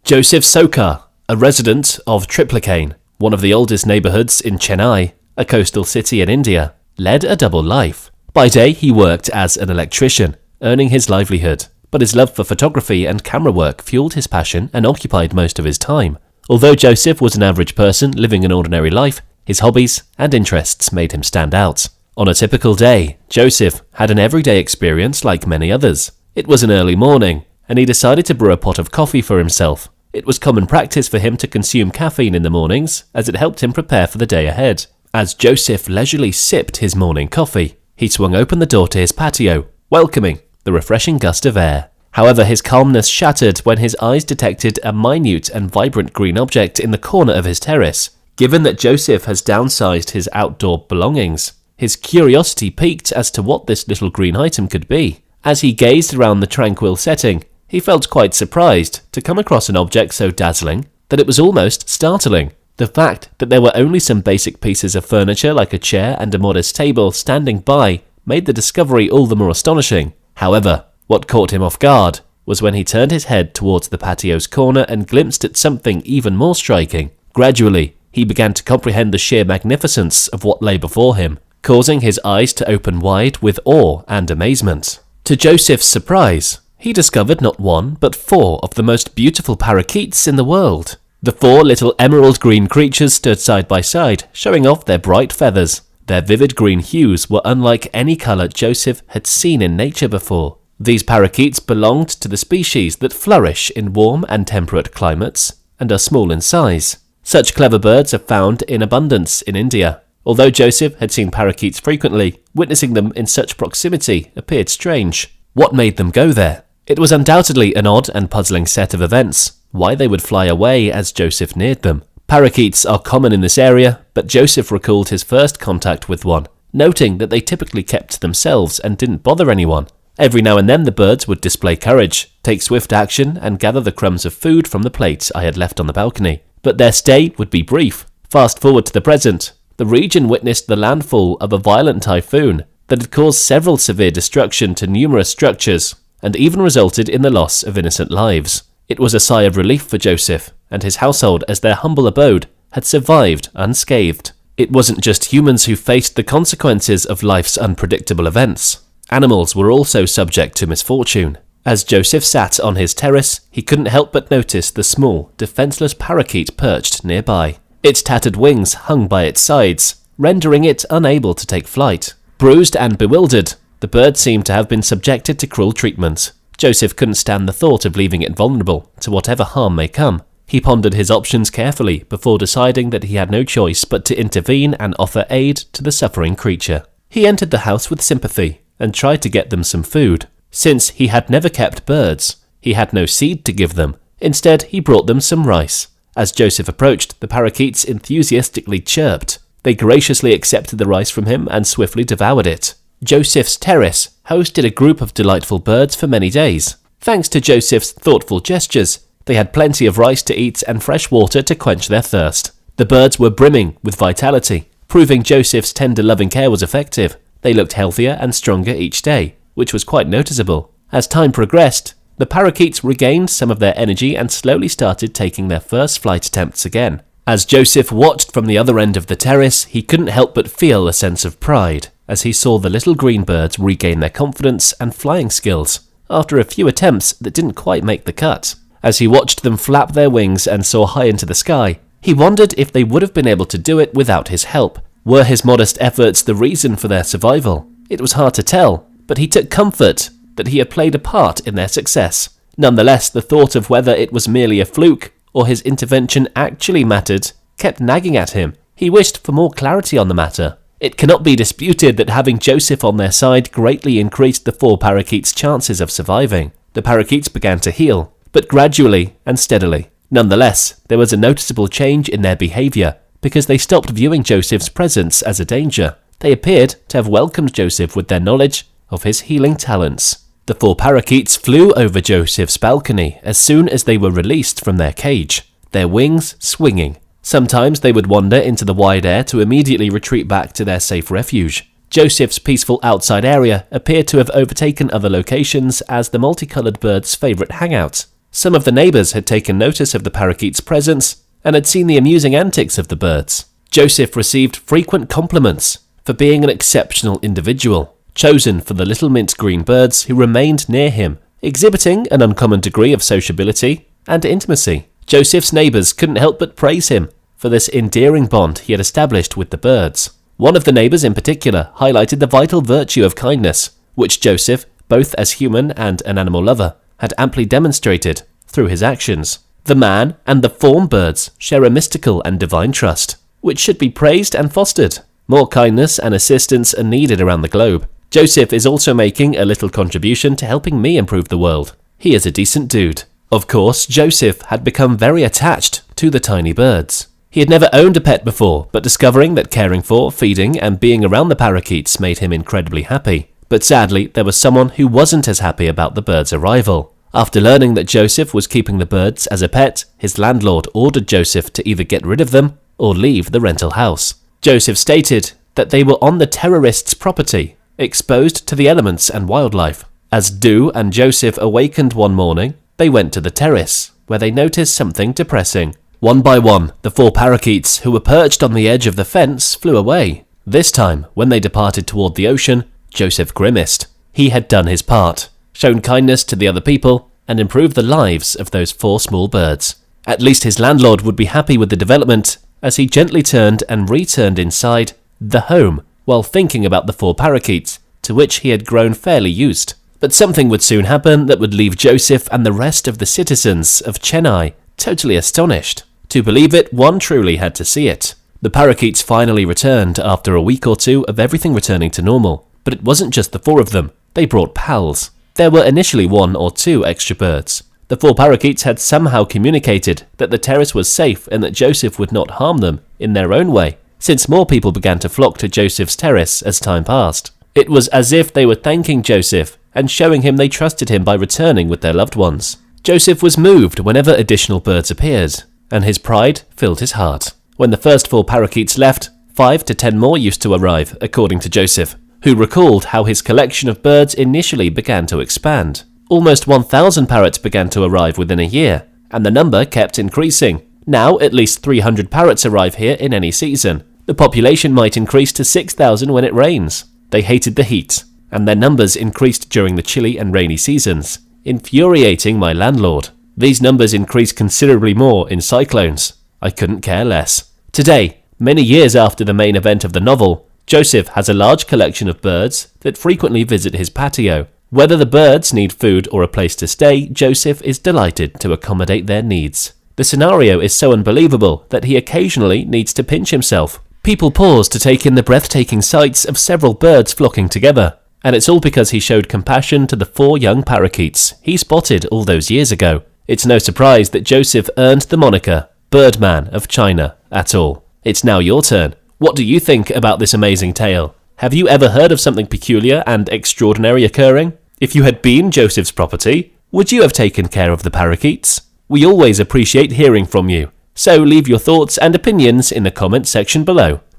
Joseph Sokar, a resident of Triplicane, one of the oldest neighbourhoods in Chennai, a coastal city in India, led a double life. By day, he worked as an electrician, earning his livelihood, but his love for photography and camera work fueled his passion and occupied most of his time. Although Joseph was an average person living an ordinary life, his hobbies and interests made him stand out. On a typical day, Joseph had an everyday experience like many others. It was an early morning, and he decided to brew a pot of coffee for himself. It was common practice for him to consume caffeine in the mornings, as it helped him prepare for the day ahead. As Joseph leisurely sipped his morning coffee, he swung open the door to his patio, welcoming the refreshing gust of air. However, his calmness shattered when his eyes detected a minute and vibrant green object in the corner of his terrace. Given that Joseph has downsized his outdoor belongings, his curiosity piqued as to what this little green item could be. As he gazed around the tranquil setting, he felt quite surprised to come across an object so dazzling that it was almost startling. The fact that there were only some basic pieces of furniture like a chair and a modest table standing by made the discovery all the more astonishing. However, what caught him off guard was when he turned his head towards the patio's corner and glimpsed at something even more striking. Gradually, he began to comprehend the sheer magnificence of what lay before him, causing his eyes to open wide with awe and amazement. To Joseph's surprise, he discovered not one but 4 of the most beautiful parakeets in the world. The 4 little emerald green creatures stood side by side, showing off their bright feathers. Their vivid green hues were unlike any colour Joseph had seen in nature before. These parakeets belonged to the species that flourish in warm and temperate climates and are small in size. Such clever birds are found in abundance in India. Although Joseph had seen parakeets frequently, witnessing them in such proximity appeared strange. What made them go there? It was undoubtedly an odd and puzzling set of events. Why they would fly away as Joseph neared them. Parakeets are common in this area, but Joseph recalled his first contact with one, noting that they typically kept to themselves and didn't bother anyone. Every now and then the birds would display courage, take swift action, and gather the crumbs of food from the plates I had left on the balcony. But their stay would be brief. Fast forward to the present. The region witnessed the landfall of a violent typhoon that had caused several severe destruction to numerous structures and even resulted in the loss of innocent lives. It was a sigh of relief for Joseph and his household as their humble abode had survived unscathed. It wasn't just humans who faced the consequences of life's unpredictable events. Animals were also subject to misfortune. As Joseph sat on his terrace, he couldn't help but notice the small, defenseless parakeet perched nearby. Its tattered wings hung by its sides, rendering it unable to take flight. Bruised and bewildered, the bird seemed to have been subjected to cruel treatment. Joseph couldn't stand the thought of leaving it vulnerable to whatever harm may come. He pondered his options carefully before deciding that he had no choice but to intervene and offer aid to the suffering creature. He entered the house with sympathy and tried to get them some food. Since he had never kept birds, he had no seed to give them. Instead, he brought them some rice. As Joseph approached, the parakeets enthusiastically chirped. They graciously accepted the rice from him and swiftly devoured it. Joseph's terrace hosted a group of delightful birds for many days. Thanks to Joseph's thoughtful gestures, they had plenty of rice to eat and fresh water to quench their thirst. The birds were brimming with vitality, proving Joseph's tender loving care was effective. They looked healthier and stronger each day, which was quite noticeable. As time progressed, the parakeets regained some of their energy and slowly started taking their first flight attempts again. As Joseph watched from the other end of the terrace, he couldn't help but feel a sense of pride as he saw the little green birds regain their confidence and flying skills after a few attempts that didn't quite make the cut. As he watched them flap their wings and soar high into the sky, he wondered if they would have been able to do it without his help. Were his modest efforts the reason for their survival? It was hard to tell, but he took comfort that he had played a part in their success. Nonetheless, the thought of whether it was merely a fluke or his intervention actually mattered kept nagging at him. He wished for more clarity on the matter. It cannot be disputed that having Joseph on their side greatly increased the 4 parakeets' chances of surviving. The parakeets began to heal, but gradually and steadily. Nonetheless, there was a noticeable change in their behaviour because they stopped viewing Joseph's presence as a danger. They appeared to have welcomed Joseph with their knowledge of his healing talents. The 4 parakeets flew over Joseph's balcony as soon as they were released from their cage, their wings swinging. Sometimes they would wander into the wide air to immediately retreat back to their safe refuge. Joseph's peaceful outside area appeared to have overtaken other locations as the multicoloured bird's favourite hangout. Some of the neighbours had taken notice of the parakeet's presence and had seen the amusing antics of the birds. Joseph received frequent compliments for being an exceptional individual, chosen for the little mint green birds who remained near him, exhibiting an uncommon degree of sociability and intimacy. Joseph's neighbours couldn't help but praise him for this endearing bond he had established with the birds. One of the neighbours in particular highlighted the vital virtue of kindness, which Joseph, both as human and an animal lover, had amply demonstrated through his actions. The man and the fawn birds share a mystical and divine trust, which should be praised and fostered. More kindness and assistance are needed around the globe. Joseph is also making a little contribution to helping me improve the world. He is a decent dude. Of course, Joseph had become very attached to the tiny birds. He had never owned a pet before, but discovering that caring for, feeding, and being around the parakeets made him incredibly happy. But sadly, there was someone who wasn't as happy about the birds' arrival. After learning that Joseph was keeping the birds as a pet, his landlord ordered Joseph to either get rid of them or leave the rental house. Joseph stated that they were on the terrorist's property, exposed to the elements and wildlife. As Dew and Joseph awakened one morning, they went to the terrace, where they noticed something depressing. One by one, the 4 parakeets who were perched on the edge of the fence flew away. This time, when they departed toward the ocean, Joseph grimaced. He had done his part, shown kindness to the other people, and improved the lives of those 4 small birds. At least his landlord would be happy with the development, as he gently turned and returned inside the home, while thinking about the 4 parakeets, to which he had grown fairly used. But something would soon happen that would leave Joseph and the rest of the citizens of Chennai totally astonished. To believe it, one truly had to see it. The parakeets finally returned after a week or 2 of everything returning to normal. But it wasn't just the 4 of them, they brought pals. There were initially 1 or 2 extra birds. The 4 parakeets had somehow communicated that the terrace was safe and that Joseph would not harm them in their own way, since more people began to flock to Joseph's terrace as time passed. It was as if they were thanking Joseph and showing him they trusted him by returning with their loved ones. Joseph was moved whenever additional birds appeared, and his pride filled his heart. When the first 4 parakeets left, 5 to 10 more used to arrive, according to Joseph, who recalled how his collection of birds initially began to expand. Almost 1,000 parrots began to arrive within a year, and the number kept increasing. Now at least 300 parrots arrive here in any season. The population might increase to 6,000 when it rains. They hated the heat, and their numbers increased during the chilly and rainy seasons, infuriating my landlord. These numbers increase considerably more in cyclones. I couldn't care less. Today, many years after the main event of the novel, Joseph has a large collection of birds that frequently visit his patio. Whether the birds need food or a place to stay, Joseph is delighted to accommodate their needs. The scenario is so unbelievable that he occasionally needs to pinch himself. People pause to take in the breathtaking sights of several birds flocking together, and it's all because he showed compassion to the 4 young parakeets he spotted all those years ago. It's no surprise that Joseph earned the moniker Birdman of China at all. It's now your turn. What do you think about this amazing tale? Have you ever heard of something peculiar and extraordinary occurring? If you had been Joseph's property, would you have taken care of the parakeets? We always appreciate hearing from you, so leave your thoughts and opinions in the comment section below.